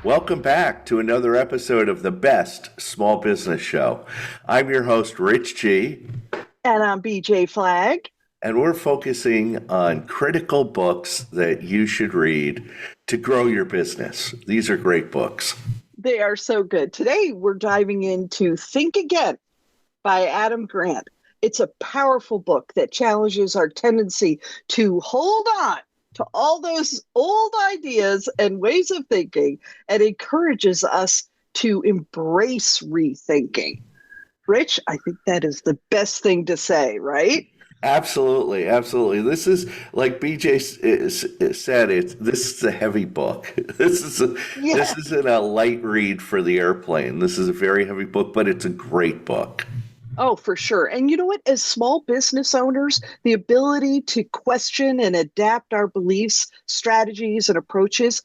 Welcome back to another episode of the Best Small Business Show. I'm your host, Rich G, And I'm BJ Flag. and we're focusing on critical books that you should read to grow your business. These are great books. They are so good. Today, we're diving into Think Again by Adam Grant. It's a powerful book that challenges our tendency to hold on to all those old ideas and ways of thinking and encourages us to embrace rethinking. Rich, I think that is the best thing to say, right? Absolutely, absolutely. This is like BJ said. This is a heavy book. This Yeah. isn't a light read for the airplane. This is a very heavy book, but it's a great book. Oh, for sure. And you know what? As small business owners, the ability to question and adapt our beliefs, strategies, and approaches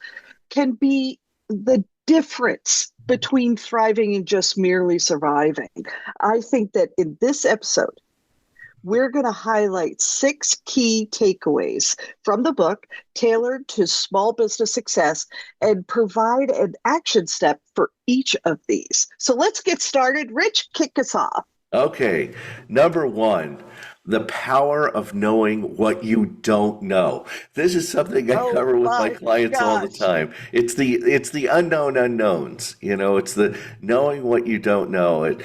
can be the difference between thriving and just merely surviving. I think that in this episode, we're going to highlight six key takeaways from the book tailored to small business success and provide an action step for each of these. So let's get started. Rich, kick us off. Okay, number one, the power of knowing what you don't know. This is something I Oh cover with my my clients all the gosh. time. It's the unknown unknowns. It's the knowing what you don't know.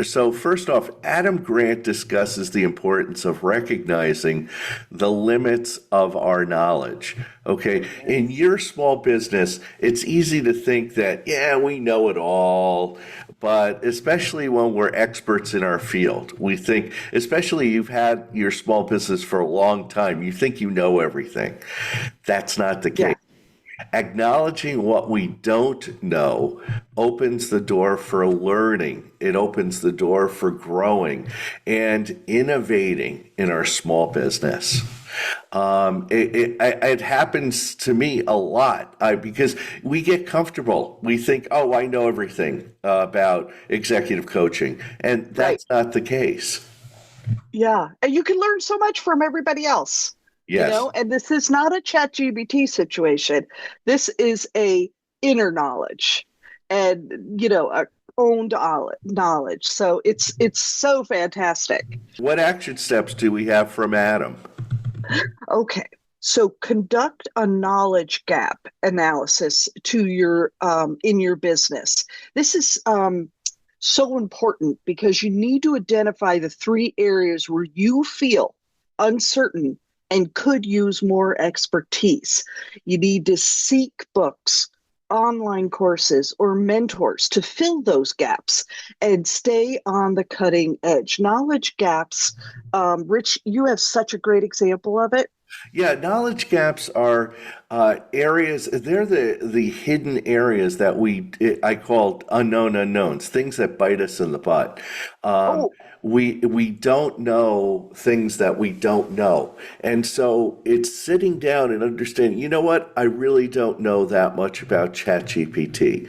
So first off, Adam Grant discusses the importance of recognizing the limits of our knowledge. Okay, in your small business, it's easy to think that, yeah, we know it all, but especially when we're experts in our field, we think, especially you've had your small business for a long time, you think you know everything. That's not the case. Yeah. Acknowledging what we don't know opens the door for learning. It opens the door for growing and innovating in our small business. It happens to me a lot because we get comfortable. We think, oh, I know everything about executive coaching. And Right. that's not the case. Yeah. And you can learn so much from everybody else, Yes. and this is not a chat GBT situation. This is a inner knowledge and, a owned knowledge. So it's so fantastic. What action steps do we have from Adam? Okay. So conduct a knowledge gap analysis to your in your business. This is so important because you need to identify the three areas where you feel uncertain and could use more expertise. You need to seek books, online courses, or mentors to fill those gaps and stay on the cutting edge. Knowledge gaps, Rich, you have such a great example of it. Yeah, knowledge gaps are areas. They're the hidden areas that I call unknown unknowns, things that bite us in the butt. Um, Oh, we don't know things that we don't know, and so it's sitting down and understanding. You know what? I really don't know that much about ChatGPT.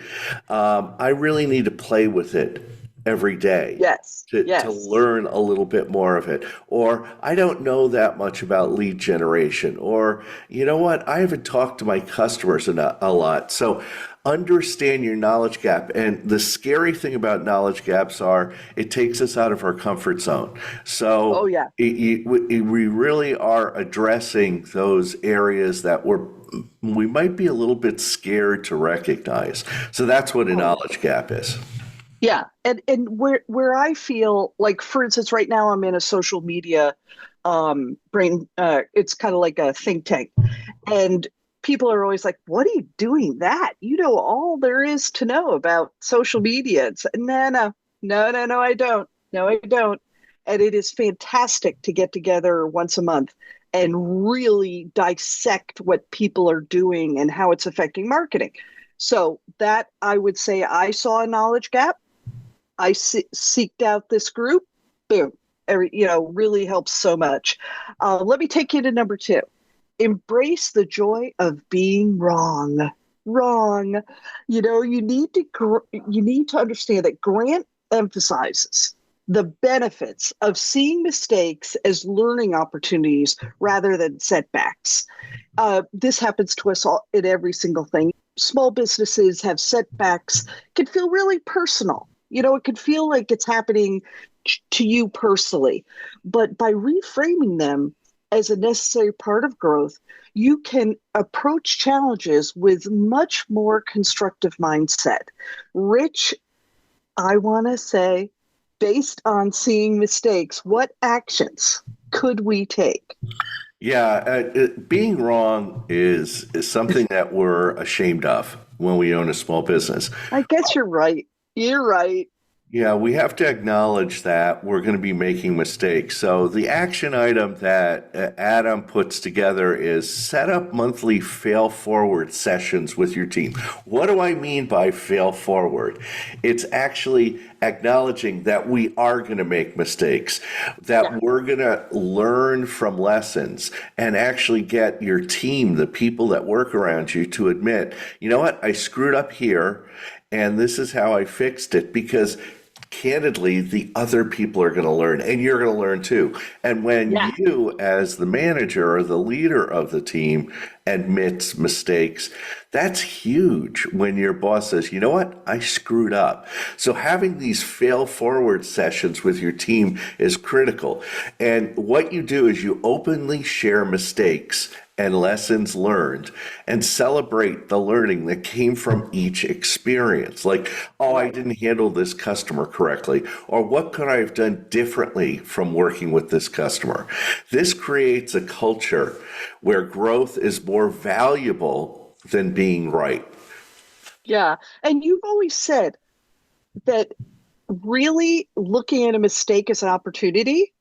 I really need to play with it every day yes, to yes. learn a little bit more of it. Or I don't know that much about lead generation. Or, you know what, I haven't talked to my customers a lot. So understand your knowledge gap. And the scary thing about knowledge gaps are it takes us out of our comfort zone. Oh, So yeah. we really are addressing those areas that we might be a little bit scared to recognize. So that's what a Oh, knowledge gap is. yeah. And where I feel like, for instance, right now I'm in a social media brain. It's kind of like a think tank, and people are always like, "What are you doing that? You know all there is to know about social media." It's no, no, no, no, no. I don't. No, I don't. And it is fantastic to get together once a month and really dissect what people are doing and how it's affecting marketing. So that I would say I saw a knowledge gap. I seeked out this group. Boom. Really helps so much. Let me take you to number two. Embrace the joy of being wrong. Wrong. You need to understand that Grant emphasizes the benefits of seeing mistakes as learning opportunities rather than setbacks. This happens to us all in every single thing. small businesses have setbacks can feel really personal. It could feel like it's happening to you personally. But by reframing them as a necessary part of growth, you can approach challenges with much more constructive mindset. Rich, I want to say, based on seeing mistakes, what actions could we take? Yeah, being wrong is something that we're ashamed of when we own a small business. I guess you're right. You're right. Yeah, we have to acknowledge that we're going to be making mistakes. So the action item that Adam puts together is set up monthly fail forward sessions with your team. What do I mean by fail forward? It's actually acknowledging that we are going to make mistakes, that we're going to learn from lessons and actually get your team, the people that work around you, to admit, you know what, I screwed up here and this is how I fixed it, because candidly, the other people are going to learn and you're going to learn too. And when Yeah. you, as the manager or the leader of the team, admits mistakes, that's huge when your boss says, you know what, I screwed up. So having these fail forward sessions with your team is critical. And what you do is you openly share mistakes and lessons learned and celebrate the learning that came from each experience. Like, oh, I didn't handle this customer correctly, or what could I have done differently from working with this customer? This creates a culture where growth is more valuable than being right. Yeah. And you've always said that really looking at a mistake as an opportunity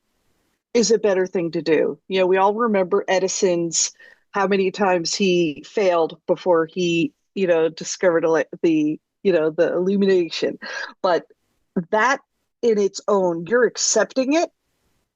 is a better thing to do. We all remember Edison's how many times he failed before he, discovered the illumination. But that in its own, you're accepting it,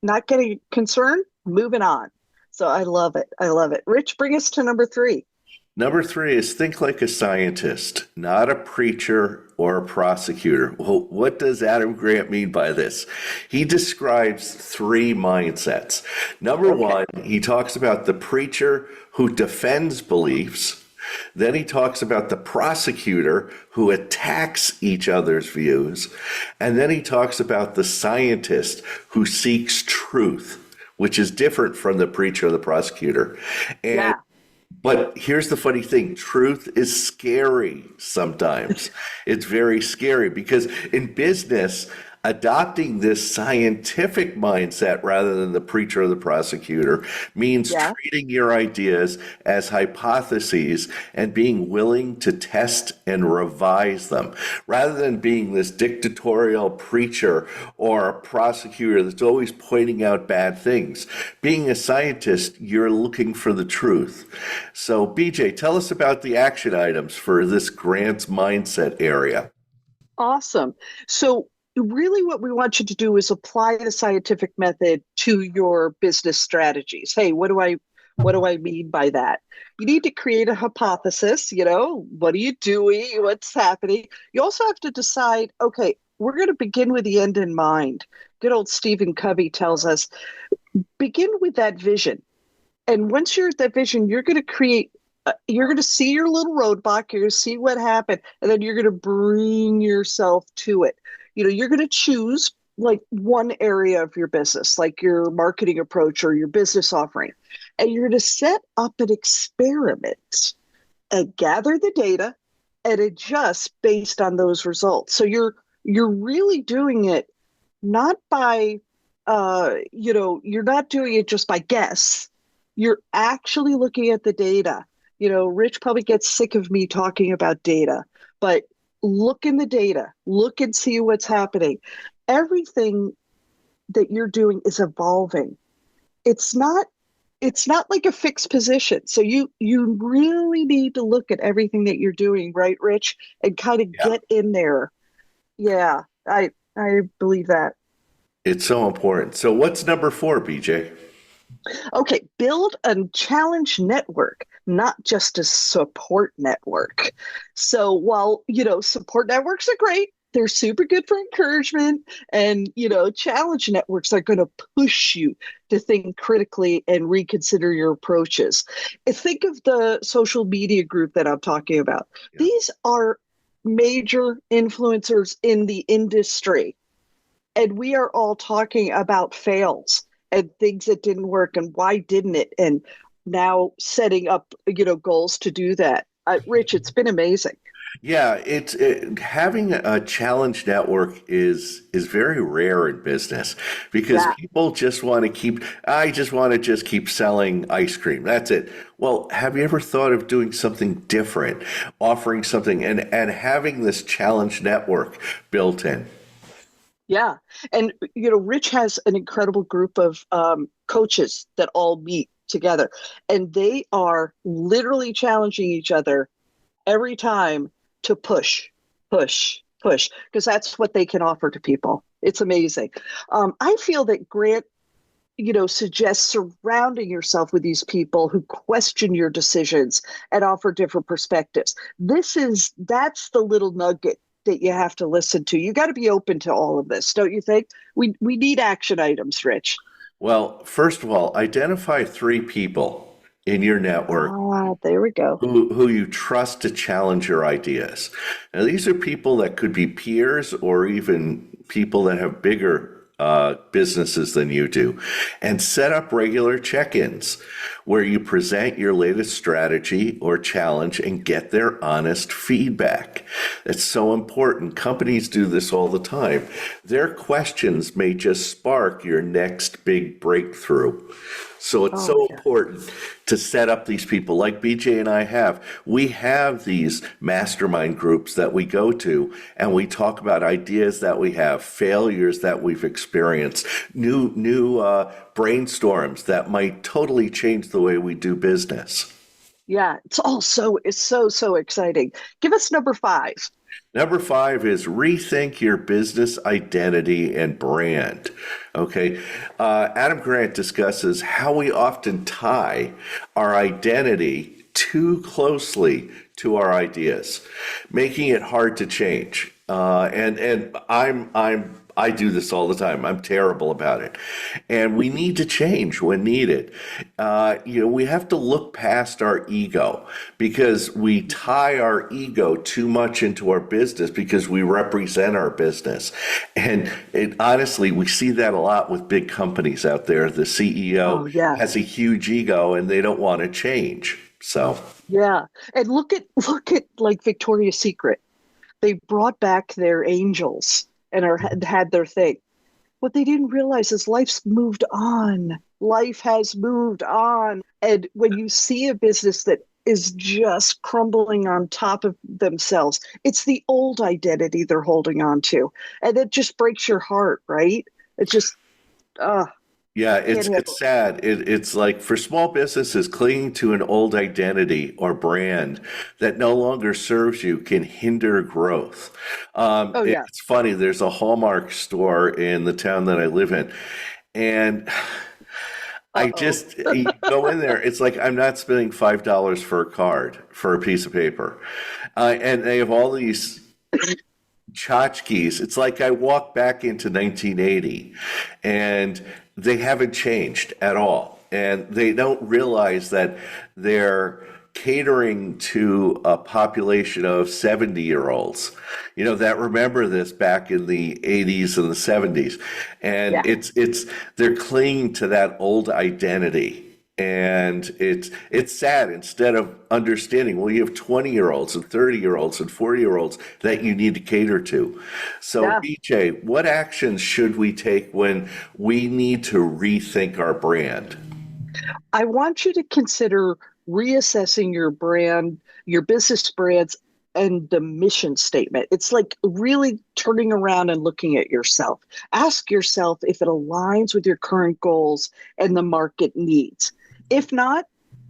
not getting concerned, moving on. So I love it. I love it. Rich, bring us to number 3. Number 3 is think like a scientist, not a preacher or a prosecutor. Well, what does Adam Grant mean by this? He describes 3 mindsets. Number 1, he talks about the preacher who defends beliefs. Then he talks about the prosecutor who attacks each other's views. And then he talks about the scientist who seeks truth, which is different from the preacher or the prosecutor. And but here's the funny thing. Truth is scary sometimes. It's very scary because in business, adopting this scientific mindset rather than the preacher or the prosecutor means treating your ideas as hypotheses and being willing to test and revise them rather than being this dictatorial preacher or a prosecutor that's always pointing out bad things. Being a scientist, you're looking for the truth. So, BJ, tell us about the action items for this Grant's mindset area. Awesome. So really what we want you to do is apply the scientific method to your business strategies. Hey, what do I mean by that? You need to create a hypothesis, what are you doing? What's happening? You also have to decide, okay, we're going to begin with the end in mind. Good old Stephen Covey tells us, begin with that vision. And once you're at that vision, you're going to you're going to see your little roadblock, you're going to see what happened, and then you're going to bring yourself to it. You're going to choose like one area of your business, like your marketing approach or your business offering, and you're going to set up an experiment and gather the data and adjust based on those results. So you're really doing it not by, you're not doing it just by guess. You're actually looking at the data. Rich probably gets sick of me talking about data, but look in the data, look and see what's happening. Everything that you're doing is evolving. It's not like a fixed position. So you really need to look at everything that you're doing, right, Rich, and kind of get in there. Yeah, I believe that. It's so important. So what's number 4, BJ? Okay, build a challenge network, not just a support network. So while, support networks are great, they're super good for encouragement. And, challenge networks are going to push you to think critically and reconsider your approaches. And think of the social media group that I'm talking about. Yeah. These are major influencers in the industry. And we are all talking about fails and things that didn't work and why didn't it? And now setting up, goals to do that. Rich, it's been amazing. Yeah, having a challenge network is very rare in business because Yeah. people just want to keep. I just want to just keep selling ice cream. That's it. Well, have you ever thought of doing something different, offering something, and having this challenge network built in? Yeah. And, Rich has an incredible group of coaches that all meet together, and they are literally challenging each other every time to push, push, push, because that's what they can offer to people. It's amazing. I feel that Grant, suggests surrounding yourself with these people who question your decisions and offer different perspectives. That's the little nugget that you have to listen to. You got to be open to all of this, don't you think? We need action items, Rich. Well, first of all, identify three people in your network There we go. who you trust to challenge your ideas. Now, these are people that could be peers or even people that have bigger businesses than you do, and set up regular check-ins where you present your latest strategy or challenge and get their honest feedback. That's so important. Companies do this all the time. Their questions may just spark your next big breakthrough. So it's Oh, so yeah. important to set up these people like BJ and I have. We have these mastermind groups that we go to and we talk about ideas that we have, failures that we've experienced, new brainstorms that might totally change the way we do business. Yeah, it's so exciting. Give us number five. Number five is rethink your business identity and brand. Okay. Adam Grant discusses how we often tie our identity too closely to our ideas, making it hard to change. And I do this all the time. I'm terrible about it, and we need to change when needed. We have to look past our ego because we tie our ego too much into our business because we represent our business, and honestly, we see that a lot with big companies out there. The CEO Oh, yeah. has a huge ego, and they don't want to change. So. Yeah. And look at like Victoria's Secret. They brought back their angels and had their thing. What they didn't realize is life's moved on. Life has moved on. And when you see a business that is just crumbling on top of themselves, it's the old identity they're holding on to. And it just breaks your heart, right? It just, uh, Yeah, can't it's handle sad. It's like for small businesses, clinging to an old identity or brand that no longer serves you can hinder growth. it. Oh, yeah. It's funny. There's a Hallmark store in the town that I live in, and I Uh-oh. just you go in there. It's like I'm not spending $5 for a card for a piece of paper, and they have all these tchotchkes. It's like I walked back into 1980 and they haven't changed at all. And they don't realize that they're catering to a population of 70-year-olds, that remember this back in the 80s and the 70s. And Yeah. they're clinging to that old identity. And it's sad instead of understanding, well, you have 20-year-olds and 30-year-olds and 40-year-olds that you need to cater to. So, Yeah. BJ, what actions should we take when we need to rethink our brand? I want you to consider reassessing your brand, your business brands, and the mission statement. It's like really turning around and looking at yourself. Ask yourself if it aligns with your current goals and the market needs. If not,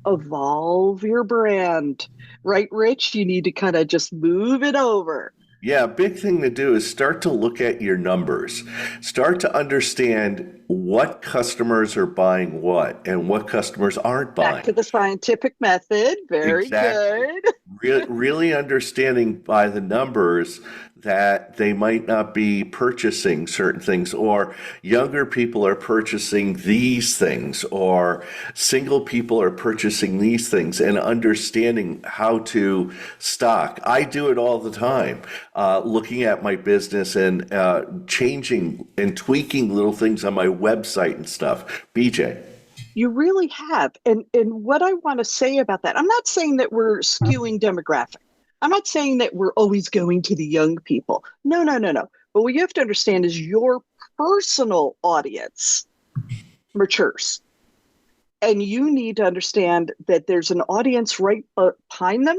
evolve your brand. Right, Rich? You need to kind of just move it over. Yeah, a big thing to do is start to look at your numbers. Start to understand what customers are buying what and what customers aren't Back buying. to the scientific method. Very Exactly. good. Really understanding by the numbers that they might not be purchasing certain things, or younger people are purchasing these things, or single people are purchasing these things, and understanding how to stock. I do it all the time, looking at my business and changing and tweaking little things on my website and stuff. BJ. You really have. And what I want to say about that, I'm not saying that we're skewing demographic. I'm not saying that we're always going to the young people. No, no, no, no. But what you have to understand is your personal audience matures. And you need to understand that there's an audience right behind them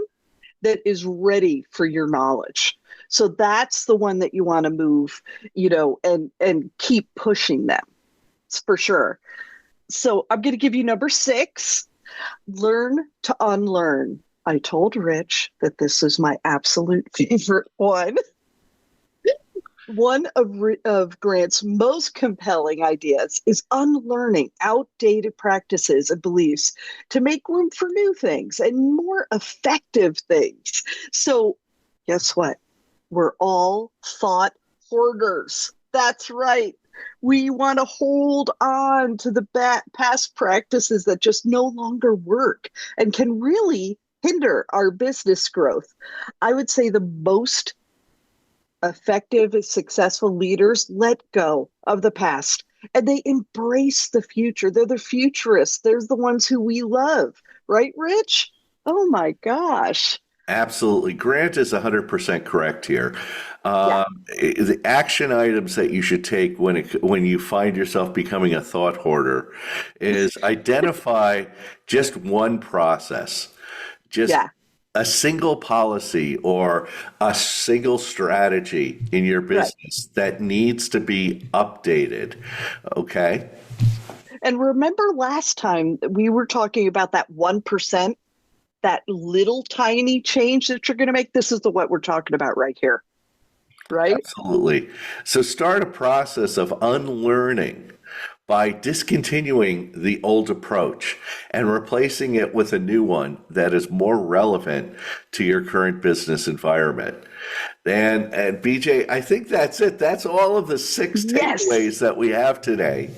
that is ready for your knowledge. So that's the one that you want to move, and keep pushing them. It's for sure. So I'm going to give you number 6, learn to unlearn. I told Rich that this is my absolute favorite one. One of Grant's most compelling ideas is unlearning outdated practices and beliefs to make room for new things and more effective things. So guess what? We're all thought hoarders. That's right. We want to hold on to the past practices that just no longer work and can really hinder our business growth. I would say the most effective and successful leaders let go of the past and they embrace the future. They're the futurists. They're the ones who we love. Right, Rich? Oh my gosh. Absolutely. Grant is 100% correct here. Yeah. The action items that you should take when you find yourself becoming a thought hoarder is identify just one process, just Yeah. a single policy or a single strategy in your Right. business that needs to be updated. Okay? And remember last time we were talking about that 1%, that little tiny change that you're going to make? This is what we're talking about right here. Right? Absolutely. So start a process of unlearning by discontinuing the old approach and replacing it with a new one that is more relevant to your current business environment. And BJ, I think that's it. That's all of the 6 Yes. takeaways that we have today.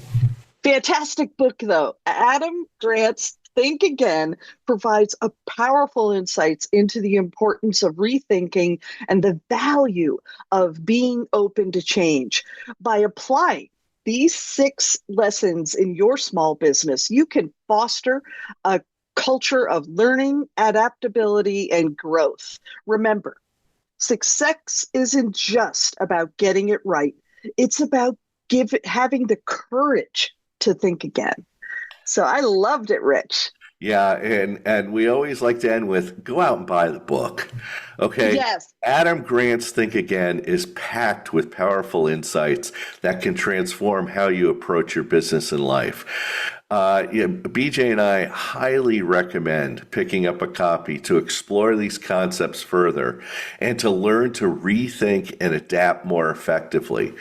Fantastic book, though. Adam Grant's Think Again provides a powerful insights into the importance of rethinking and the value of being open to change. By applying these 6 lessons in your small business, you can foster a culture of learning, adaptability, and growth. Remember, success isn't just about getting it right. It's about having the courage to think again. So I loved it, Rich. Yeah, and we always like to end with go out and buy the book. Okay? Yes. Adam Grant's Think Again is packed with powerful insights that can transform how you approach your business and life. BJ and I highly recommend picking up a copy to explore these concepts further and to learn to rethink and adapt more effectively.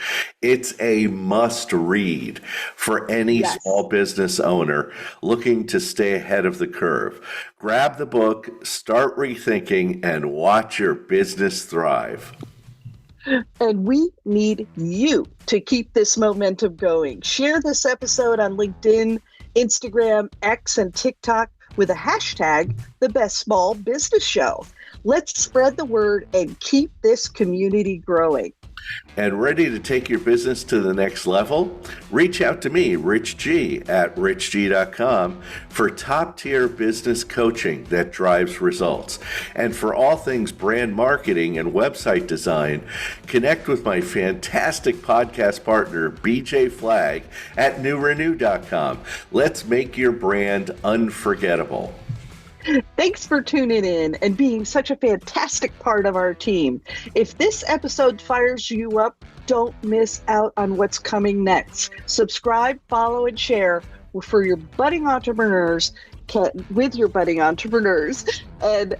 It's a must read for any Yes. small business owner looking to stay ahead of the curve. Grab the book, start rethinking, and watch your business thrive. And we need you to keep this momentum going. Share this episode on LinkedIn, Instagram, X, and TikTok with a hashtag, The Best Small Business Show. Let's spread the word and keep this community growing. And ready to take your business to the next level? Reach out to me, Rich G, at richg.com for top-tier business coaching that drives results. And for all things brand marketing and website design, connect with my fantastic podcast partner, BJ Flagg, at newrenew.com. Let's make your brand unforgettable. Thanks for tuning in and being such a fantastic part of our team. If this episode fires you up, don't miss out on what's coming next. Subscribe, follow, and share for your budding entrepreneurs, with your budding entrepreneurs, and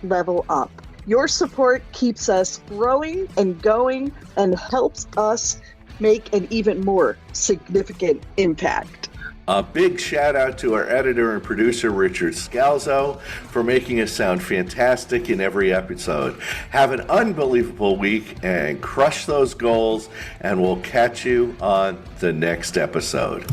level up. Your support keeps us growing and going and helps us make an even more significant impact. A big shout out to our editor and producer, Richard Scalzo, for making us sound fantastic in every episode. Have an unbelievable week and crush those goals, and we'll catch you on the next episode.